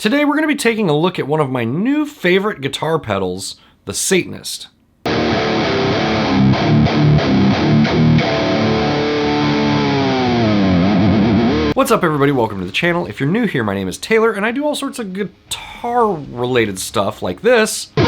Today we're going to be taking a look at one of my new favorite guitar pedals, the Satanist. What's up everybody, welcome to the channel. If you're new here, my name is Taylor and I do all sorts of guitar related stuff like this on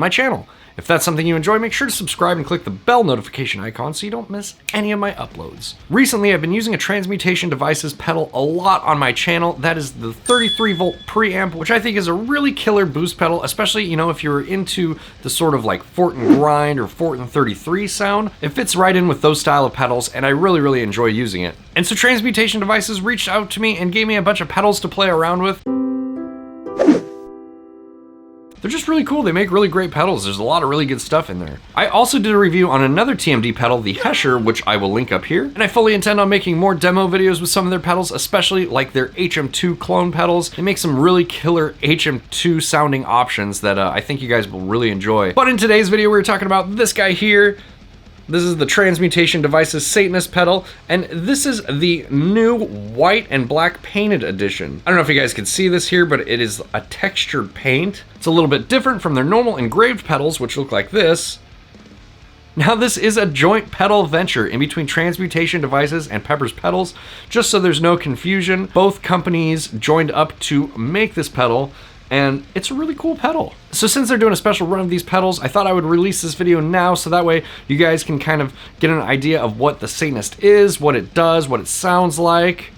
my channel. If that's something you enjoy, make sure to subscribe and click the bell notification icon so you don't miss any of my uploads. Recently, I've been using a Transmutation Devices pedal a lot on my channel. That is the 33-volt preamp, which I think is a really killer boost pedal, especially, you know, if you're into the sort of like Fort and Grind or Fort and 33 sound. It fits right in with those style of pedals, and I really enjoy using it. And so Transmutation Devices reached out to me and gave me a bunch of pedals to play around with. They're just really cool. They make really great pedals. There's a lot of really good stuff in there. I also did a review on another TMD pedal, the 𝘆𝘆𝘀, which I will link up here. And I fully intend on making more demo videos with some of their pedals, especially like their 𝘊𝘆𝘀 clone pedals. They make some really killer 𝘊𝘆𝘀 sounding options that I think you guys will really enjoy. But in today's video, we're talking about this guy here. This is the Transmutation Devices Satanist pedal, and this is the new white and black painted edition. I don't know if you guys can see this here, but it is a textured paint. It's a little bit different from their normal engraved pedals, which look like this. Now this is a joint pedal venture in between Transmutation Devices and Pepers Pedals. Just so there's no confusion, both companies joined up to make this pedal, and it's a really cool pedal. So since they're doing a special run of these pedals, I thought I would release this video now so that way you guys can kind of get an idea of what the Satanist is, what it does, what it sounds like,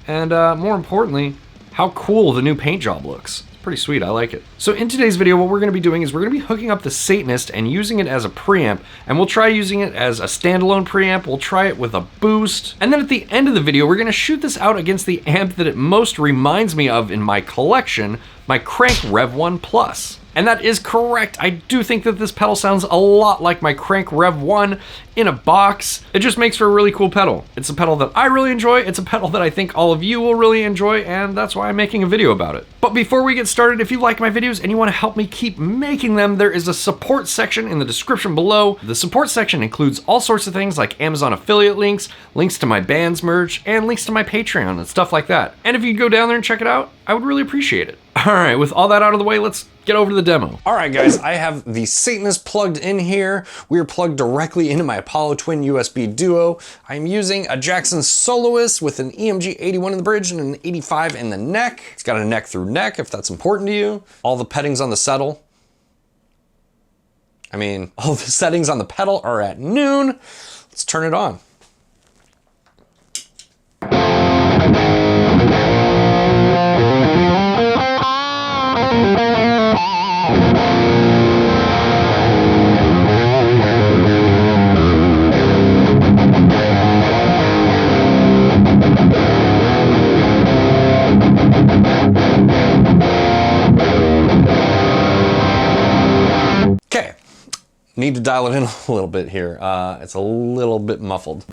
and more importantly, how cool the new paint job looks. It's pretty sweet, I like it. So in today's video, what we're gonna be doing is we're gonna be hooking up the Satanist and using it as a preamp, and we'll try using it as a standalone preamp, we'll try it with a boost, and then at the end of the video, we're gonna shoot this out against the amp that it most reminds me of in my collection, my Krank Rev1 Plus. And that is correct. I do think that this pedal sounds a lot like my Krank Rev1 in a box. It just makes for a really cool pedal. It's a pedal that I really enjoy. It's a pedal that I think all of you will really enjoy, and that's why I'm making a video about it. But before we get started, if you like my videos and you want to help me keep making them, there is a support section in the description below. The support section includes all sorts of things like Amazon affiliate links, links to my band's merch, and links to my Patreon and stuff like that. And if you go down there and check it out, I would really appreciate it. All right, with all that out of the way, let's get over to the demo. All right, guys, I have the Satanist plugged in here. We are plugged directly into my Apollo Twin USB Duo. I'm using a Jackson Soloist with an EMG 81 in the bridge and an 85 in the neck. It's got a neck through neck, if that's important to you. All the settings on the settle. All the settings on the pedal are at noon. Let's turn it on. Need to dial it in a little bit here. It's a little bit muffled.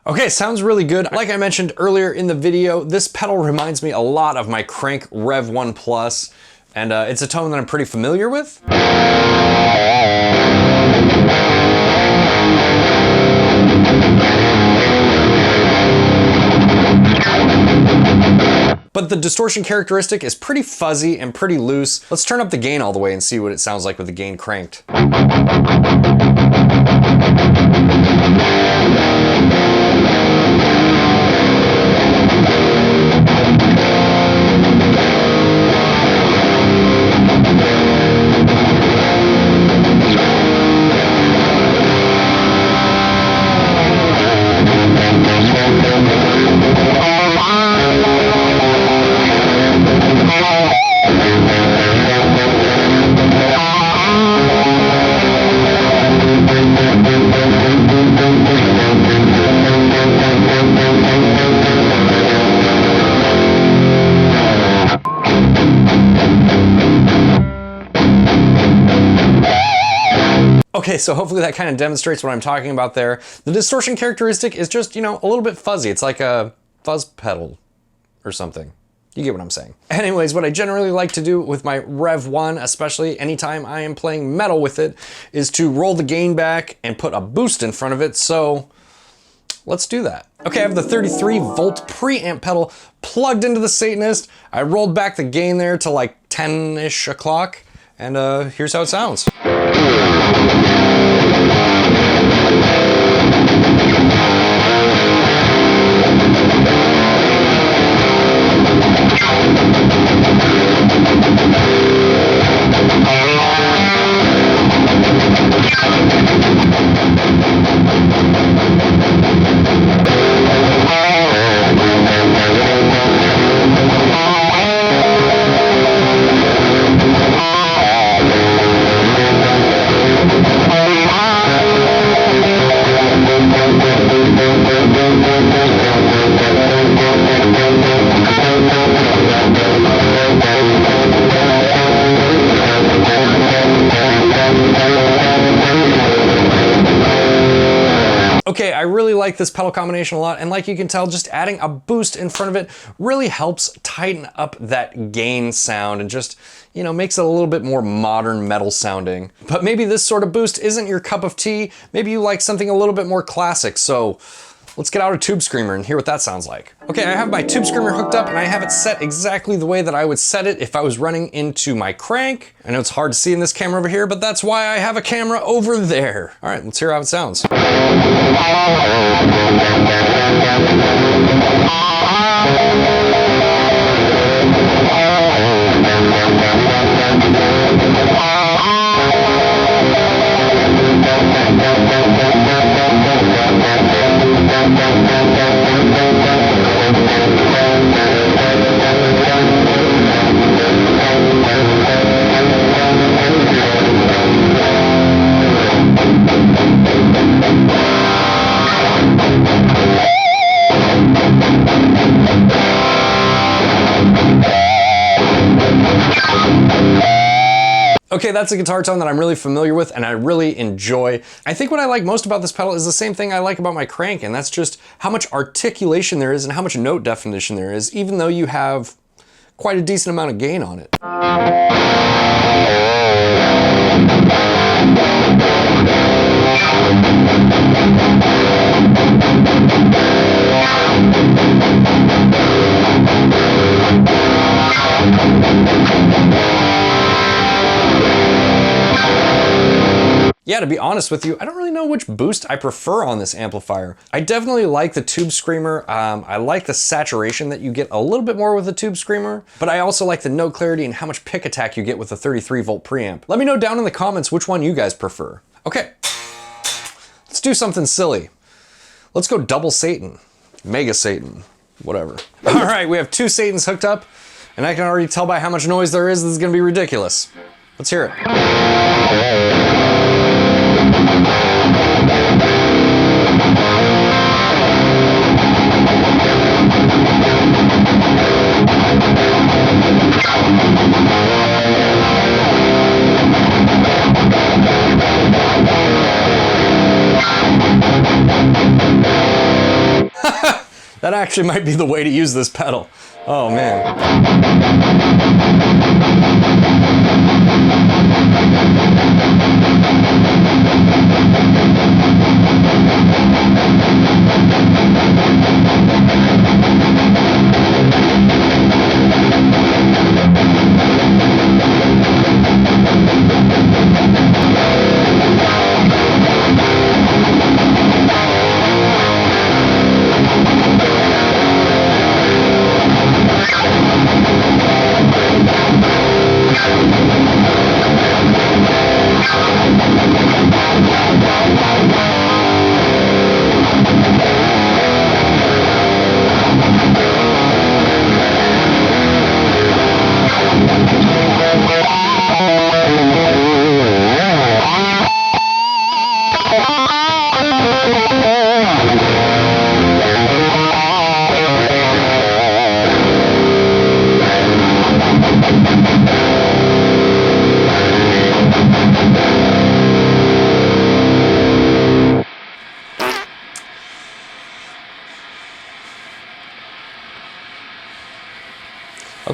Okay, sounds really good. Like I mentioned earlier in the video, this pedal reminds me a lot of my Krank Rev1 Plus, and it's a tone that I'm pretty familiar with. But the distortion characteristic is pretty fuzzy and pretty loose. Let's turn up the gain all the way and see what it sounds like with the gain cranked. Okay, so hopefully that kind of demonstrates what I'm talking about there. The distortion characteristic is just, you know, a little bit fuzzy. It's like a fuzz pedal or something. You get what I'm saying. Anyways, what I generally like to do with my Rev1, especially anytime I am playing metal with it, is to roll the gain back and put a boost in front of it. So let's do that. Okay, I have the 33-volt preamp pedal plugged into the Satanist. I rolled back the gain there to like 10-ish o'clock, and here's how it sounds. Okay, I really like this pedal combination a lot, and like you can tell, just adding a boost in front of it really helps tighten up that gain sound and just, you know, makes it a little bit more modern metal sounding. But maybe this sort of boost isn't your cup of tea. Maybe you like something a little bit more classic, so let's get out a tube screamer and hear what that sounds like. Okay, I have my tube screamer hooked up and I have it set exactly the way that I would set it if I was running into my crank. I know it's hard to see in this camera over here, but that's why I have a camera over there. All right, let's hear how it sounds. Okay, that's a guitar tone that I'm really familiar with and I really enjoy. I think what I like most about this pedal is the same thing I like about my crank, and that's just how much articulation there is and how much note definition there is, even though you have quite a decent amount of gain on it. Yeah, to be honest with you, I don't really know which boost I prefer on this amplifier. I definitely like the Tube Screamer. I like the saturation that you get a little bit more with the Tube Screamer, but I also like the note clarity and how much pick attack you get with the 33-volt preamp. Let me know down in the comments which one you guys prefer. Okay, let's do something silly. Let's go double Satan, mega Satan, whatever. All right, we have two Satans hooked up, and I can already tell by how much noise there is, this is gonna be ridiculous. Let's hear it. That actually might be the way to use this pedal. Oh man.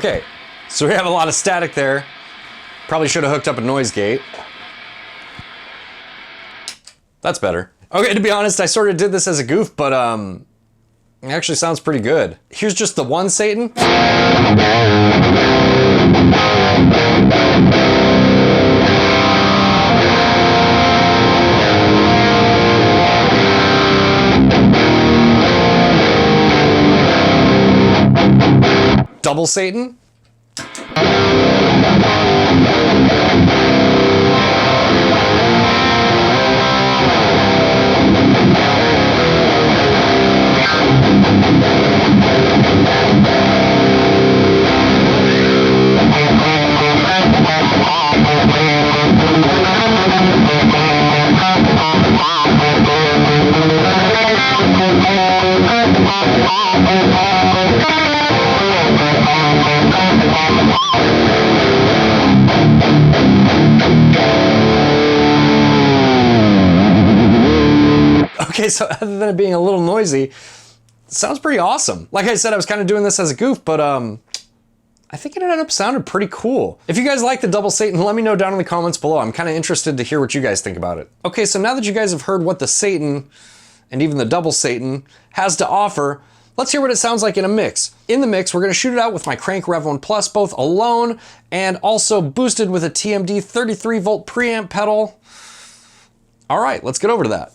Okay, so we have a lot of static there. Probably should have hooked up a noise gate. That's better. Okay, to be honest, I sort of did this as a goof, but it actually sounds pretty good. Here's just the one Satan. Double Satan. Okay, so other than it being a little noisy, it sounds pretty awesome. Like I said, I was kind of doing this as a goof, but I think it ended up sounding pretty cool. If you guys like the double Satan, let me know down in the comments below. I'm kind of interested to hear what you guys think about it. Okay, so now that you guys have heard what the Satan, and even the double Satan, has to offer, let's hear what it sounds like in a mix. In the mix, we're gonna shoot it out with my Krank Rev1 Plus, both alone and also boosted with a TMD 33 volt preamp pedal. All right, let's get over to that.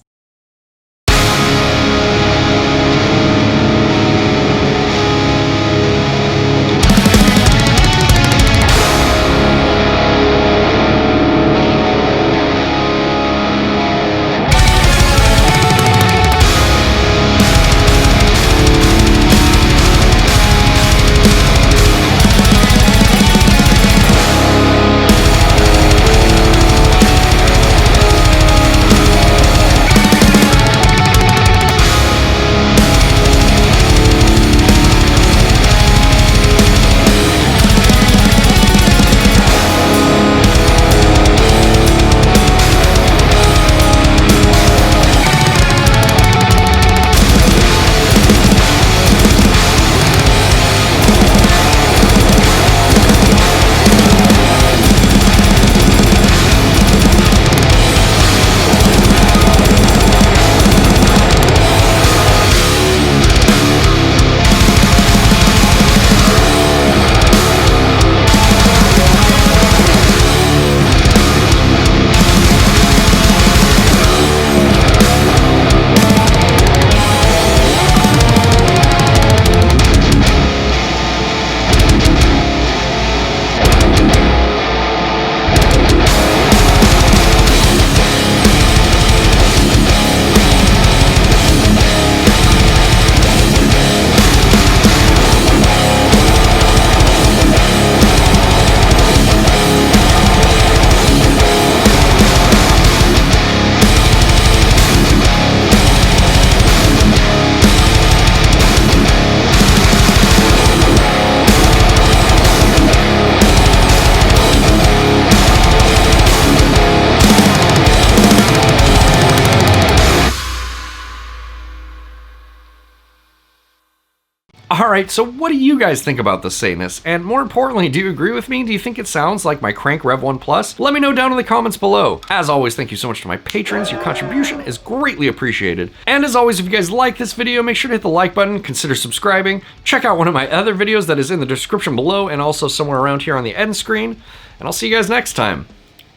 Alright, so what do you guys think about the Satanist? And more importantly, do you agree with me? Do you think it sounds like my Krank Rev1 Plus? Let me know down in the comments below. As always, thank you so much to my patrons. Your contribution is greatly appreciated. And as always, if you guys like this video, make sure to hit the like button, consider subscribing, check out one of my other videos that is in the description below and also somewhere around here on the end screen. And I'll see you guys next time.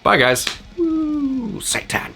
Bye guys. Woo, Satan.